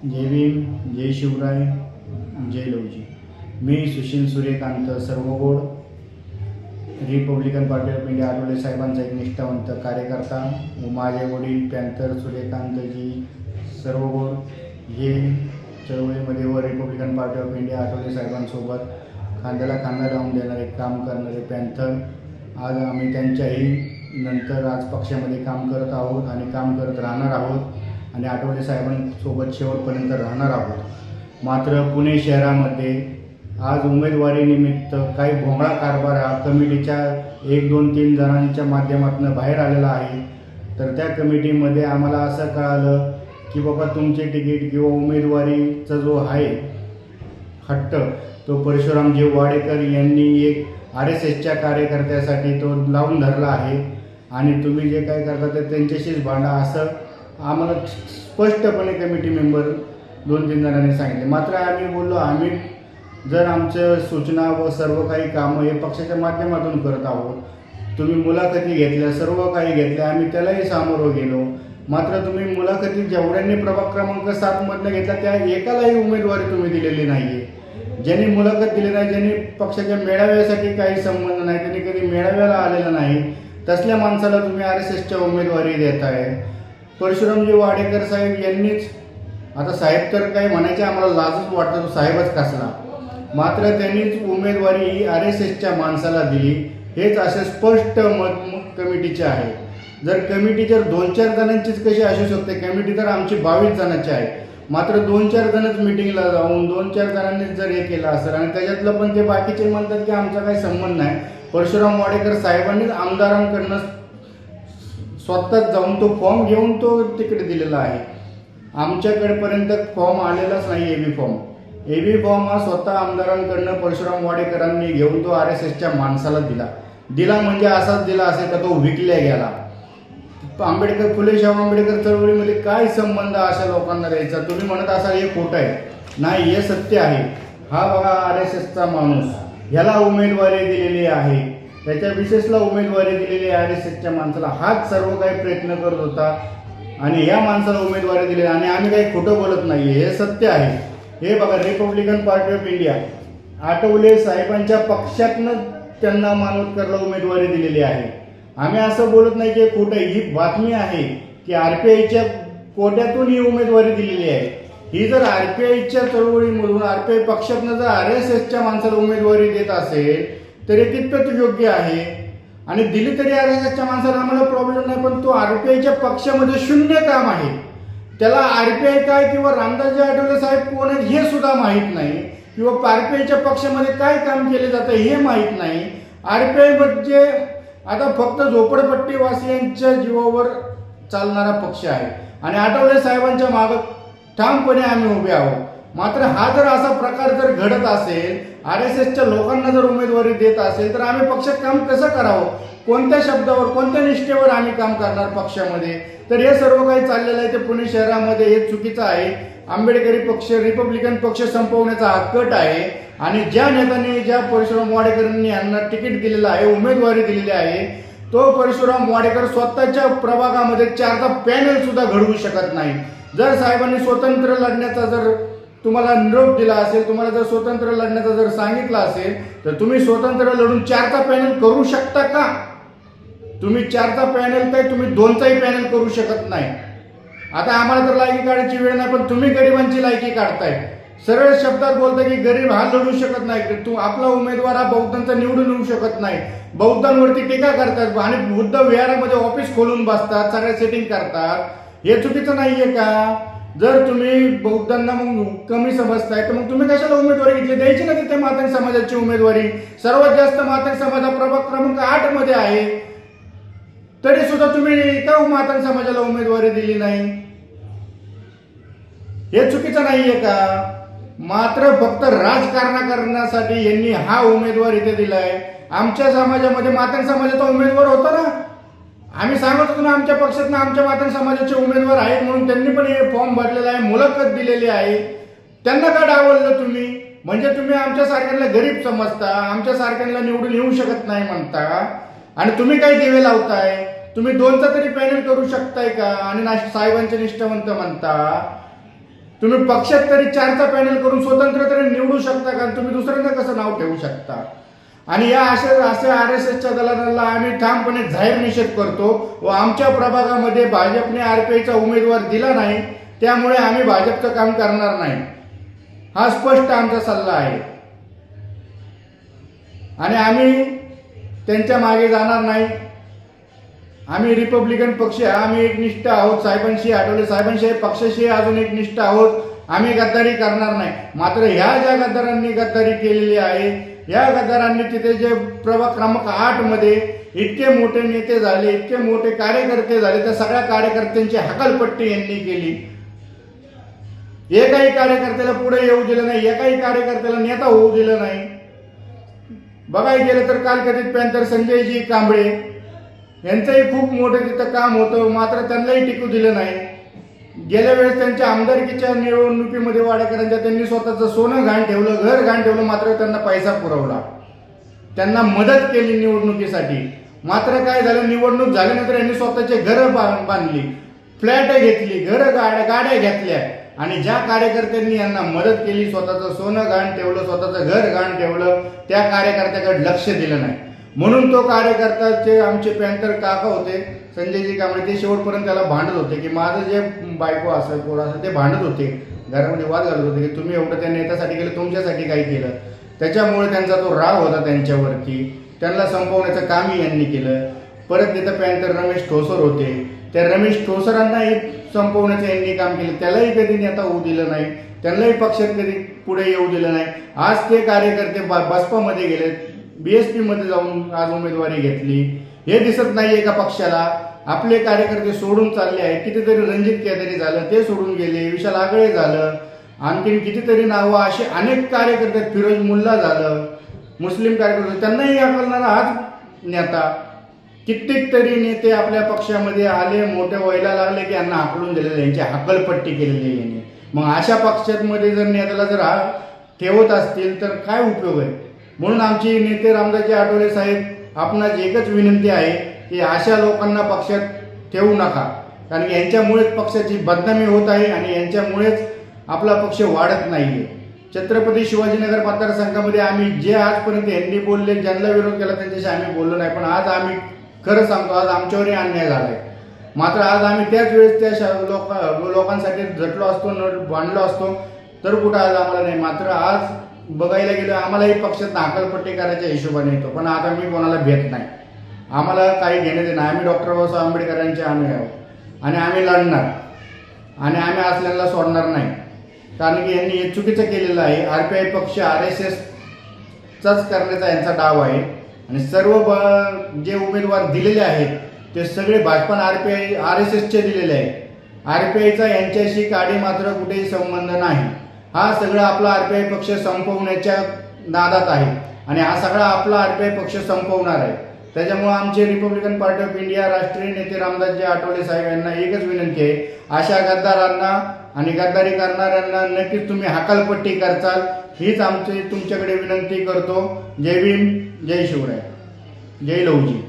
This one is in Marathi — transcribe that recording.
जय भीम, जय शिवराय, जय लवजी. मी Sushil Suryakant Sarvagod, Republican Party of India Athawale साहेबांचा एक निष्ठावंत कार्यकर्ता व माझे वडील पॅन्थर सूर्यकांतजी सर्वगोड हे चळवळीमध्ये व Republican Party of India Athawale साहेबांसोबत खांद्याला खांदा लावून देणारे काम करणारे पॅन्थर. आज आम्ही त्यांच्याही नंतर आज पक्षामध्ये काम करत आहोत आणि काम करत राहणार आहोत आणि आठवले साहेबांसोबत शेवटपर्यंत राहणार आहोत. मात्र पुणे शहरामध्ये आज उमेदवारीनिमित्त काही भोंगळा कारभार हा कमिटीच्या 1, 2, 3 जणांच्या माध्यमातून बाहेर आलेला आहे. तर त्या कमिटीमध्ये आम्हाला असं कळालं की बाबा तुमचे तिकीट किंवा उमेदवारीचा जो आहे हट्ट तो परशुरामजी वाडेकर यांनी एक RSSच्या कार्यकर्त्यासाठी तो लावून धरला आहे आणि तुम्ही जे काय करता ते त्यांच्याशीच भांडा असं आम्हाला स्पष्टपणे कमिटी मेंबर 2-3 जणांनी सांगितले. मात्र आम्ही बोललो आम्ही जर आमचं सूचना व सर्व काही कामं हे पक्षाच्या माध्यमातून करत आहोत. तुम्ही मुलाखती घेतल्या, सर्व काही घेतल्या, आम्ही त्यालाही सामोरं गेलो. मात्र तुम्ही मुलाखती जेवढ्यांनी प्रभाग क्रमांक 7मधनं घेतला त्या एकालाही उमेदवारी तुम्ही दिलेली नाही आहे. ज्यांनी मुलाखत दिली नाही, ज्यांनी पक्षाच्या मेळाव्यासाठी काही संबंध नाही, त्यांनी कधी मेळाव्याला आलेला नाही, तसल्या माणसाला तुम्ही RSSच्या उमेदवारी देत आहे. परशुरामजी वाडेकर साहेब यांनीच, आता साहेब तर काही म्हणायचे आम्हाला लाजच वाटतं, तो साहेबच कसला, मात्र त्यांनीच उमेदवारी ही RSSच्या माणसाला दिली. हेच असे स्पष्ट मत कमिटीचे आहे. जर कमिटी जर 2-4 जणांचीच कशी असू शकते, कमिटी तर आमची 22 जणांची आहे. मात्र 2-4 जणच मिटिंगला जाऊन 2-4 जणांनीच जर हे केलं असेल आणि त्याच्यातलं पण ते बाकीचे म्हणतात की आमचा काही संबंध नाही. परशुराम वाडेकर साहेबांनीच आमदारांकडनं स्वतःच जाऊन तो फॉर्म घेऊन तो तिकडे दिलेला आहे. आमच्याकडेपर्यंत फॉर्म आलेलाच नाही. एबी फॉर्म हा स्वतः आमदारांकडनं परशुराम वाडेकरांनी घेऊन तो RSSच्या माणसाला दिला म्हणजे असाच दिला असेल का तो विकल्या गेला. फुले शाहू आंबेडकर चळवळीमध्ये काय संबंध अशा लोकांना द्यायचा? तुम्ही म्हणत असाल हे खोटं आहे. नाही, हे सत्य आहे. हा बघा RSSचा माणूस, ह्याला उमेदवारी दिलेली आहे, त्याच्या विशेषला उमेदवारी दिलेली आहे RSSच्या माणसाला. हाच सर्व काही प्रयत्न करत होता आणि ह्या माणसाला उमेदवारी दिली आणि आम्ही काही खोटं बोलत नाही, हे सत्य आहे. हे बघा, Republican Party of India Athawale साहेबांच्या पक्षातनं त्यांना मानवतकरला उमेदवारी दिलेली आहे. आम्ही असं बोलत नाही की खोटं आहे. ही बातमी आहे की RPIच्या कोट्यातून ही उमेदवारी दिलेली आहे. ही जर RPIच्या चळवळीमधून RPI पक्षातनं जर RSSच्या माणसाला उमेदवारी देत असेल तर हे कितपत योग्य आहे. आणि दिली तरी RSSच्या माणसाला आम्हाला प्रॉब्लेम नाही, पण तो RPIच्या पक्षामध्ये शून्य काम आहे. त्याला RPI काय किंवा रामदासजी आठवले साहेब कोण आहेत हे सुद्धा माहीत नाही, किंवा RPIच्या पक्षामध्ये काय काम केले जातं हे माहीत नाही. RPI म्हणजे आता फक्त झोपडपट्टीवासियांच्या जीवावर चालणारा पक्ष आहे आणि आठवले साहेबांच्या मागे ठामपणे आम्ही उभे आहोत. मात्र हा जर असा प्रकार जर घडत असेल, RSSच्या लोकांना जर उमेदवारी देत असेल तर आम्ही पक्षात काम कसं करावं? कोणत्या शब्दावर, कोणत्या निष्ठेवर आम्ही काम करणार पक्षामध्ये? तर हे सर्व काही चाललेलं आहे ते पुणे शहरामध्ये हे चुकीचं आहे. आंबेडकरी पक्ष, रिपब्लिकन पक्ष संपवण्याचा हा कट आहे आणि ज्या नेत्यांनी, ज्या परशुराम वाडेकरांनी यांना तिकीट दिलेलं आहे, उमेदवारी दिलेली आहे, तो परशुराम वाडेकर स्वतःच्या प्रभागामध्ये 4चा पॅनल सुद्धा घडवू शकत नाही. जर साहेबांनी स्वतंत्र लढण्याचा जर तुम्हाला निरोप दिला असेल, तुम्हाला जर स्वतंत्र लढण्याचा जर सांगितलं असेल तर तुम्ही स्वतंत्र लढून 4चा पॅनल करू शकता का? तुम्ही 4चा पॅनल काय, तुम्ही 2चाही पॅनल करू शकत नाही. आता आम्हाला तर लायकी काढायची वेळ नाही, पण तुम्ही गरिबांची लायकी काढताय. सरळ शब्दात बोलता की गरीब हा लढू शकत नाही, तू आपला उमेदवार हा बौद्धांचा निवडून येऊ शकत नाही, बौद्धांवरती टीका करतात आणि बुद्ध विहारामध्ये ऑफिस खोलून बसतात, सगळ्या सेटिंग करतात. हे चुकीचं नाहीये का? जर तुम्ही बौद्धांना मग कमी समजताय तर मग तुम्ही कशाला उमेदवारी घेतली? द्यायची ना तिथे मातंग समाजाची उमेदवारी. सर्वात जास्त मातंग समाज हा प्रभाग क्रमांक 8 मध्ये आहे, तरी सुद्धा तुम्ही का मातंग समाजाला उमेदवारी दिली नाही? हे चुकीचं नाहीये का? मात्र फक्त राजकारण करण्यासाठी यांनी हा उमेदवार इथे दिलाय. आमच्या समाजामध्ये मातंग समाजाचा उमेदवार होता ना, आम्ही सांगत होतो ना आमच्या पक्षातनं आमच्या मातंग समाजाचे उमेदवार आहेत म्हणून, त्यांनी पण हे फॉर्म भरलेला आहे, मुलाखत दिलेली आहे. त्यांना का डावललं तुम्ही? म्हणजे तुम्ही आमच्या सारख्यांना गरीब समजता, आमच्या सारख्यांना निवडून येऊ शकत नाही म्हणता आणि तुम्ही काय दिवे लावताय? तुम्ही 2चा तरी पॅनल करू शकताय का? आणि साहेबांचे निष्ठावंत म्हणता. तुम्ही पक्षात तरी 4चा पॅनल करून स्वतंत्र तरी निवडू शकता का? तुम्ही दुसऱ्यांना कसं नाव ठेवू शकता? आणि या अशा RSSच्या दलालांना आम्ही ठामपणे जाहीर निषेध करतो व आमच्या प्रभागामध्ये भाजपने RPIचा उमेदवार दिला नाही, त्यामुळे आम्ही भाजपचं काम करणार नाही, हा स्पष्ट आमचा सल्ला आहे. आणि आम्ही त्यांच्या मागे जाणार नाही. आम्ही रिपब्लिकन पक्ष, आम्ही एकनिष्ठ आहोत साहेबांशी, आठवले साहेबांशी, पक्षाशी अजून एकनिष्ठ आहोत. आम्ही गद्दारी करणार नाही. मात्र ह्या ज्या गद्दारांनी गद्दारी केलेली आहे, या गद्दारांनी तिथे जे प्रभाग क्रमांक 8 मध्ये इतके मोठे नेते झाले, इतके मोठे कार्यकर्ते झाले, त्या सगळ्या कार्यकर्त्यांची हकालपट्टी यांनी केली. एकाही कार्यकर्त्याला पुढे येऊ दिलं नाही, एकाही कार्यकर्त्याला नेता होऊ दिलं नाही. बघायला गेलं तर कालकथित पॅन्थर संजयजी कांबळे यांचंही खूप मोठं तिथं काम होतं, मात्र त्यांनाही टिकू दिलं नाही. गेल्या वेळेस त्यांच्या आमदारकीच्या निवडणुकीमध्ये वाडेकरांच्या त्यांनी स्वतःचं सोनं घाण ठेवलं, घर घाण ठेवलं, मात्र त्यांना पैसा पुरवला, त्यांना मदत केली निवडणुकीसाठी. मात्र काय झालं, निवडणूक झाल्यानंतर यांनी स्वतःचे घरं बांधली, फ्लॅट घेतली, गाड्या घेतल्या. आणि ज्या कार्यकर्त्यांनी यांना मदत केली, स्वतःचं सोनं घाण ठेवलं, स्वतःचं घर घाण ठेवलं, त्या कार्यकर्त्याकडे लक्ष दिलं नाही. म्हणून तो कार्यकर्त्याचे आमचे पॅन्थर काका होते संजयजी कांबळे, ते शेवटपर्यंत त्याला भांडत होते की माझं जे बायको असेल पोरं असेल ते भांडत होते, घरामध्ये वाद घालत होते की तुम्ही एवढं त्या नेत्यासाठी केलं, तुमच्यासाठी काय केलं. त्याच्यामुळे त्यांचा तो राग होता त्यांच्यावरती, त्यांना संपवण्याचं कामही यांनी केलं. परत तिथं पॅन्थर रमेश ठोसर होते, त्या रमेश ठोसरांनाही संपवण्याचं यांनी काम केलं, त्यालाही कधी नेता होऊ दिलं नाही, त्यांनाही पक्षात कधी पुढे येऊ दिलं नाही. आज ते कार्यकर्ते बसपामध्ये गेले, BSP मध्ये जाऊन आज उमेदवारी घेतली. हे दिसत नाहीये का पक्षाला? आपले कार्यकर्ते सोडून चालले आहेत. कितीतरी रणजित केदारी झालं, ते सोडून गेले, विशाल आगळे झालं, आणखीन कितीतरी नावं असे अनेक कार्यकर्ते, फिरोज मुल्ला झालं, मुस्लिम कार्यकर्ते, त्यांनाही हाकलणारा हाच नेता. कित्येक तरी नेते आपल्या पक्षामध्ये आले, मोठे व्हायला लागले की यांना हाकलून दिलेले, यांची हकलपट्टी केलेली यांनी. मग अशा पक्षांमध्ये जर नेत्याला जर ठेवत असतील तर काय उपयोग आहे? म्हणून आमचे नेते रामदासजी आठवले साहेब, आपणास एकच विनंती आहे की अशा लोकांना पक्षात ठेवू नका, कारण की यांच्यामुळेच पक्षाची बदनामी होत आहे आणि यांच्यामुळेच आपला पक्ष वाढत नाहीये. छत्रपती शिवाजीनगर मतदारसंघामध्ये आम्ही जे आजपर्यंत यांनी बोलले, ज्यांना विरोध केला त्यांच्याशी आम्ही बोललो नाही, पण आज आम्ही खरं सांगतो, आज आमच्यावरही अन्याय झालाय. मात्र आज आम्ही त्याच वेळेस त्या लोकांसाठी झटलो असतो, भांडलो असतो तर कुठं आज आम्हाला नाही. मात्र आज बघायला गेलं, आम्हालाही पक्षात हकालपट्टी करायच्या हिशोबाने येतो, पण आता मी कोणाला भेट नाही, आम्हाला काही घेणं देणं. आम्ही डॉक्टर बाबासाहेब आंबेडकरांचे आम्ही आहोत आणि आम्ही लढणार आणि आम्ही असल्याला सोडणार नाही, कारण की यांनी हे चुकीचं केलेलं आहे. RPI पक्ष RSSचाच करण्याचा यांचा डाव आहे आणि सर्व जे उमेदवार दिलेले आहेत ते सगळे भाजपा RPI RSSचे दिलेले आहेत. RPIचा यांच्याशी काडी मात्र कुठेही संबंध नाही. हा सगळा आपला RPI पक्ष संपवण्याच्या नादात आहे आणि हा सगळा आपला RPI पक्ष संपवणार आहे. त्याच्यामुळे आमचे रिपब्लिकन पार्टी ऑफ इंडिया राष्ट्रीय नेते रामदासजी आठवले साहेब यांना एकच विनंती आहे, अशा गद्दारांना आणि गद्दारी करणाऱ्यांना नक्कीच तुम्ही हकालपट्टी करचाल, हीच आमची तुमच्याकडे विनंती करतो. जय भीम, जय शिवराय, जय लहुजी.